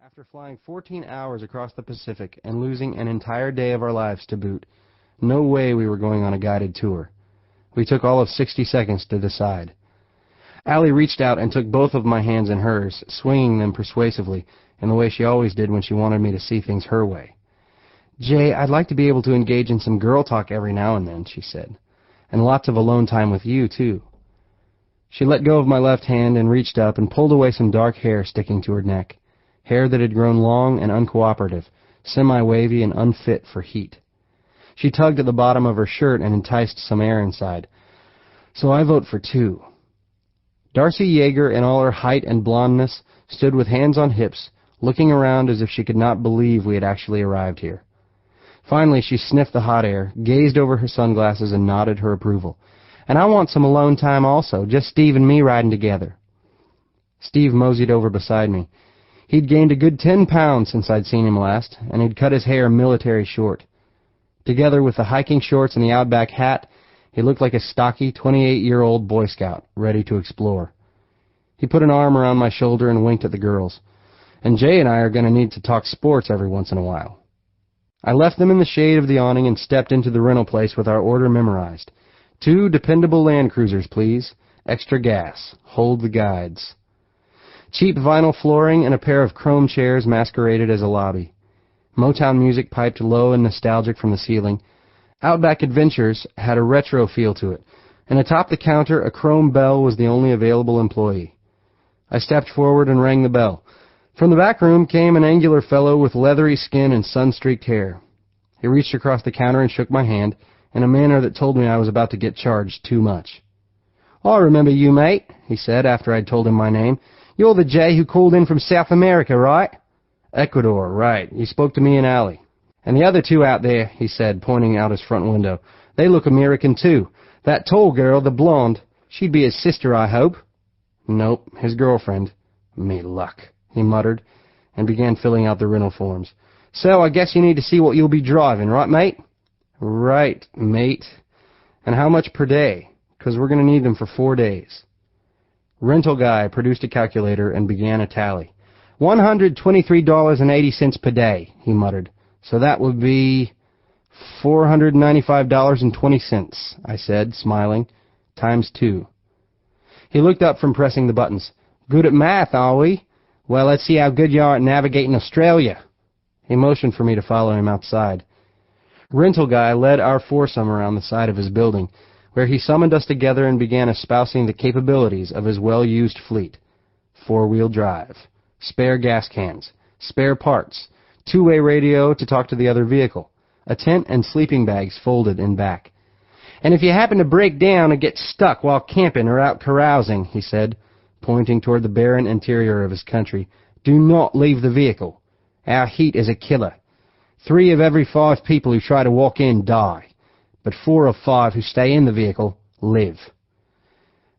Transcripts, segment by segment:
After flying 14 hours across the Pacific and losing an entire day of our lives to boot, no way we were going on a guided tour. We took all of 60 seconds to decide. Allie reached out and took both of my hands in hers, swinging them persuasively, in the way she always did when she wanted me to see things her way. "Jay, I'd like to be able to engage in some girl talk every now and then," she said. "And lots of alone time with you, too." She let go of my left hand and reached up and pulled away some dark hair sticking to her neck. Hair that had grown long and uncooperative, semi-wavy and unfit for heat. She tugged at the bottom of her shirt and enticed some air inside. "So I vote for 2. Darcy Yeager, in all her height and blondness, stood with hands on hips, looking around as if she could not believe we had actually arrived here. Finally, she sniffed the hot air, gazed over her sunglasses, and nodded her approval. "And I want some alone time also, just Steve and me riding together." Steve moseyed over beside me. He'd gained a good 10 pounds since I'd seen him last, and he'd cut his hair military short. Together with the hiking shorts and the outback hat, he looked like a stocky 28-year-old Boy Scout, ready to explore. He put an arm around my shoulder and winked at the girls. "And Jay and I are going to need to talk sports every once in a while." I left them in the shade of the awning and stepped into the rental place with our order memorized. 2 dependable Land Cruisers, please. Extra gas. Hold the guides. Cheap vinyl flooring and a pair of chrome chairs masqueraded as a lobby. Motown music piped low and nostalgic from the ceiling. Outback Adventures had a retro feel to it, and atop the counter a chrome bell was the only available employee. I stepped forward and rang the bell. From the back room came an angular fellow with leathery skin and sun-streaked hair. He reached across the counter and shook my hand in a manner that told me I was about to get charged too much. "I remember you, mate," he said after I'd told him my name. "You're the Jay who called in from South America, right?" "Ecuador, right. You spoke to me and Allie." "And the other 2 out there," he said, pointing out his front window. "They look American, too. That tall girl, the blonde, she'd be his sister, I hope." "Nope, his girlfriend." "Me luck," he muttered, and began filling out the rental forms. "So I guess you need to see what you'll be driving, right, mate?" "Right, mate. And how much per day? 'Cause we're going to need them for 4 days." Rental guy produced a calculator and began a tally. $123.80 per day, he muttered. "So that would be $495.20, I said, smiling, times 2. He looked up from pressing the buttons. "Good at math, are we? Well, let's see how good you are at navigating Australia." He motioned for me to follow him outside. Rental guy led our foursome around the side of his building, where he summoned us together and began espousing the capabilities of his well-used fleet. 4-wheel drive, spare gas cans, spare parts, 2-way radio to talk to the other vehicle, a tent and sleeping bags folded in back. "And if you happen to break down or get stuck while camping or out carousing," he said, pointing toward the barren interior of his country, "do not leave the vehicle. Our heat is a killer. 3 of every 5 people who try to walk in die, but 4 of 5 who stay in the vehicle live."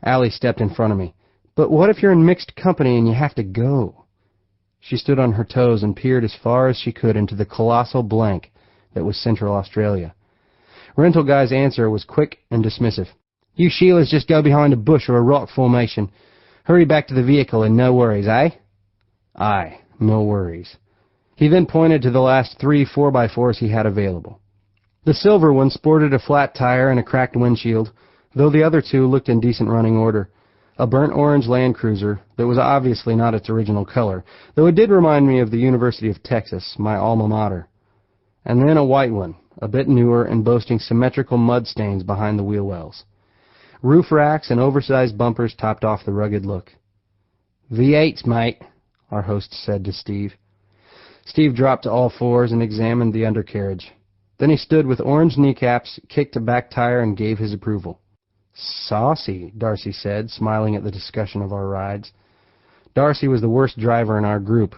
Allie stepped in front of me. "But what if you're in mixed company and you have to go?" She stood on her toes and peered as far as she could into the colossal blank that was Central Australia. Rental guy's answer was quick and dismissive. "You Sheilas just go behind a bush or a rock formation. Hurry back to the vehicle and no worries, eh?" "Aye, no worries." He then pointed to the last 3 4x4s he had available. The silver one sported a flat tire and a cracked windshield, though the other 2 looked in decent running order. A burnt orange Land Cruiser that was obviously not its original color, though it did remind me of the University of Texas, my alma mater. And then a white one, a bit newer and boasting symmetrical mud stains behind the wheel wells. Roof racks and oversized bumpers topped off the rugged look. "V8s, mate," our host said to Steve. Steve dropped to all fours and examined the undercarriage. Then he stood with orange kneecaps, kicked a back tire, and gave his approval. "Saucy," Darcy said, smiling at the discussion of our rides. Darcy was the worst driver in our group,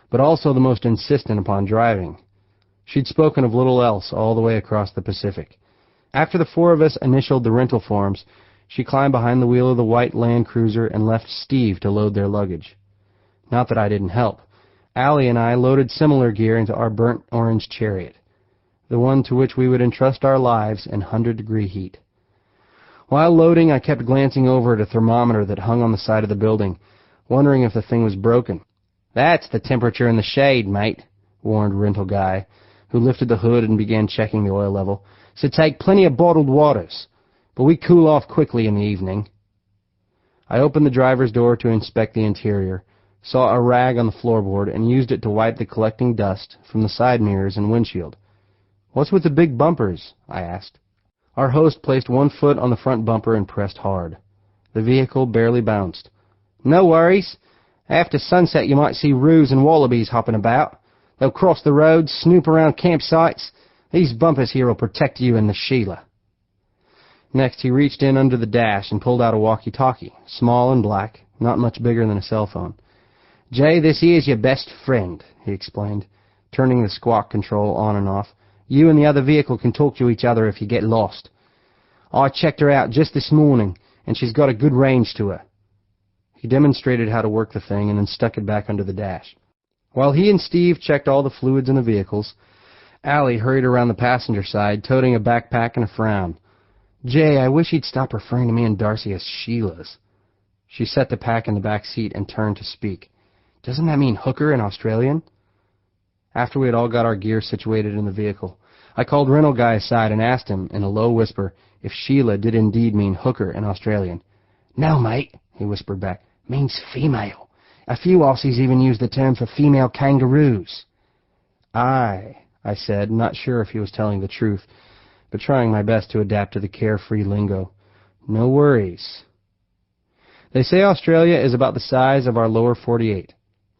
but also the most insistent upon driving. She'd spoken of little else all the way across the Pacific. After the 4 of us initialed the rental forms, she climbed behind the wheel of the white Land Cruiser and left Steve to load their luggage. Not that I didn't help. Allie and I loaded similar gear into our burnt orange chariot, the one to which we would entrust our lives in 100-degree heat. While loading, I kept glancing over at a thermometer that hung on the side of the building, wondering if the thing was broken. "That's the temperature in the shade, mate," warned Rental Guy, who lifted the hood and began checking the oil level. "So take plenty of bottled waters, but we cool off quickly in the evening." I opened the driver's door to inspect the interior, saw a rag on the floorboard, and used it to wipe the collecting dust from the side mirrors and windshield. "What's with the big bumpers?" I asked. Our host placed one foot on the front bumper and pressed hard. The vehicle barely bounced. "No worries. After sunset you might see roos and wallabies hopping about. They'll cross the road, snoop around campsites. These bumpers here will protect you and the Sheila." Next, he reached in under the dash and pulled out a walkie-talkie, small and black, not much bigger than a cell phone. "Jay, this here's your best friend," he explained, turning the squawk control on and off. "You and the other vehicle can talk to each other if you get lost. I checked her out just this morning, and she's got a good range to her." He demonstrated how to work the thing and then stuck it back under the dash. While he and Steve checked all the fluids in the vehicles, Allie hurried around the passenger side, toting a backpack and a frown. "Jay, I wish he'd stop referring to me and Darcy as Sheilas." She set the pack in the back seat and turned to speak. "Doesn't that mean hooker in Australian?" After we had all got our gear situated in the vehicle, I called Rental Guy aside and asked him, in a low whisper, if Sheila did indeed mean hooker in Australian. "No, mate," he whispered back. "Means female. A few Aussies even use the term for female kangaroos." I said, not sure if he was telling the truth, but trying my best to adapt to the carefree lingo. "No worries." They say Australia is about the size of our lower 48,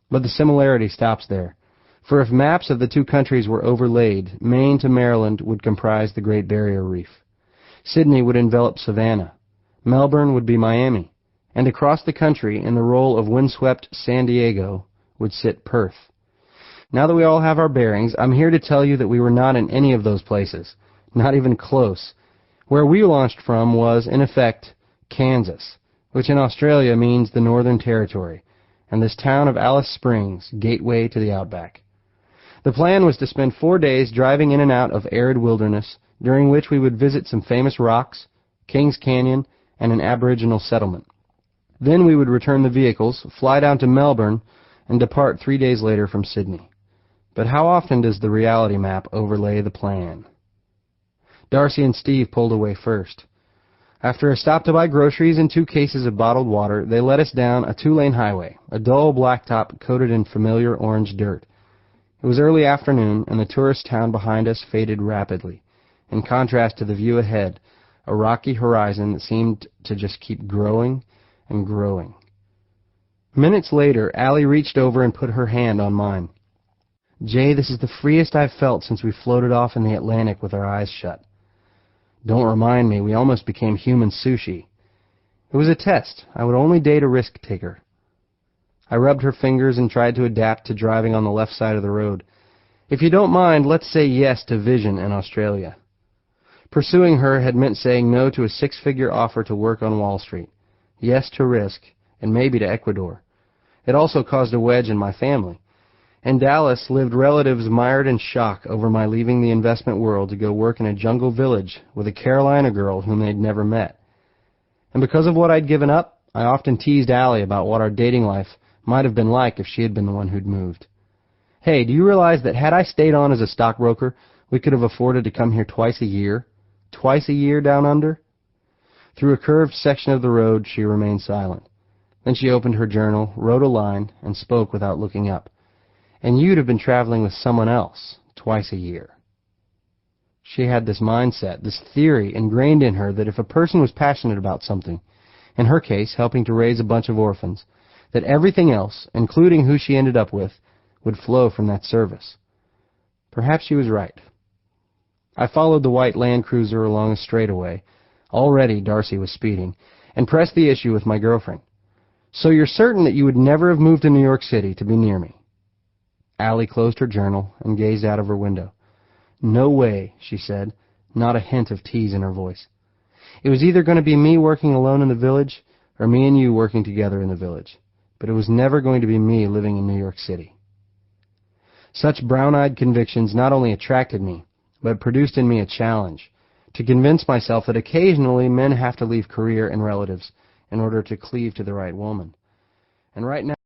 but the similarity stops there. For if maps of the two countries were overlaid, Maine to Maryland would comprise the Great Barrier Reef. Sydney would envelop Savannah. Melbourne would be Miami. And across the country, in the role of windswept San Diego, would sit Perth. Now that we all have our bearings, I'm here to tell you that we were not in any of those places. Not even close. Where we launched from was, in effect, Kansas, which in Australia means the Northern Territory, and this town of Alice Springs, gateway to the outback. The plan was to spend 4 days driving in and out of arid wilderness, during which we would visit some famous rocks, Kings Canyon, and an Aboriginal settlement. Then we would return the vehicles, fly down to Melbourne, and depart 3 days later from Sydney. But how often does the reality map overlay the plan? Darcy and Steve pulled away first. After a stop to buy groceries and 2 cases of bottled water, they led us down a 2-lane highway, a dull blacktop coated in familiar orange dirt. It was early afternoon, and the tourist town behind us faded rapidly, in contrast to the view ahead, a rocky horizon that seemed to just keep growing and growing. Minutes later, Allie reached over and put her hand on mine. "Jay, this is the freest I've felt since we floated off in the Atlantic with our eyes shut. Don't remind me, we almost became human sushi. It was a test. I would only date a risk-taker." I rubbed her fingers and tried to adapt to driving on the left side of the road. "If you don't mind, let's say yes to vision in Australia." Pursuing her had meant saying no to a 6-figure offer to work on Wall Street, yes to risk, and maybe to Ecuador. It also caused a wedge in my family. In Dallas lived relatives mired in shock over my leaving the investment world to go work in a jungle village with a Carolina girl whom they'd never met. And because of what I'd given up, I often teased Allie about what our dating life might have been like if she had been the one who'd moved. "Hey, do you realize that had I stayed on as a stockbroker, we could have afforded to come here twice a year? Twice a year down under?" Through a curved section of the road, she remained silent. Then she opened her journal, wrote a line, and spoke without looking up. "And you'd have been traveling with someone else twice a year." She had this mindset, this theory ingrained in her that if a person was passionate about something, in her case helping to raise a bunch of orphans, that everything else, including who she ended up with, would flow from that service. Perhaps she was right. I followed the white Land Cruiser along a straightaway. Already Darcy was speeding, and pressed the issue with my girlfriend. "So you're certain that you would never have moved to New York City to be near me?" Allie closed her journal and gazed out of her window. "No way," she said, not a hint of tease in her voice. "It was either going to be me working alone in the village, or me and you working together in the village. But it was never going to be me living in New York City." Such brown-eyed convictions not only attracted me, but produced in me a challenge, to convince myself that occasionally men have to leave career and relatives in order to cleave to the right woman. And right now,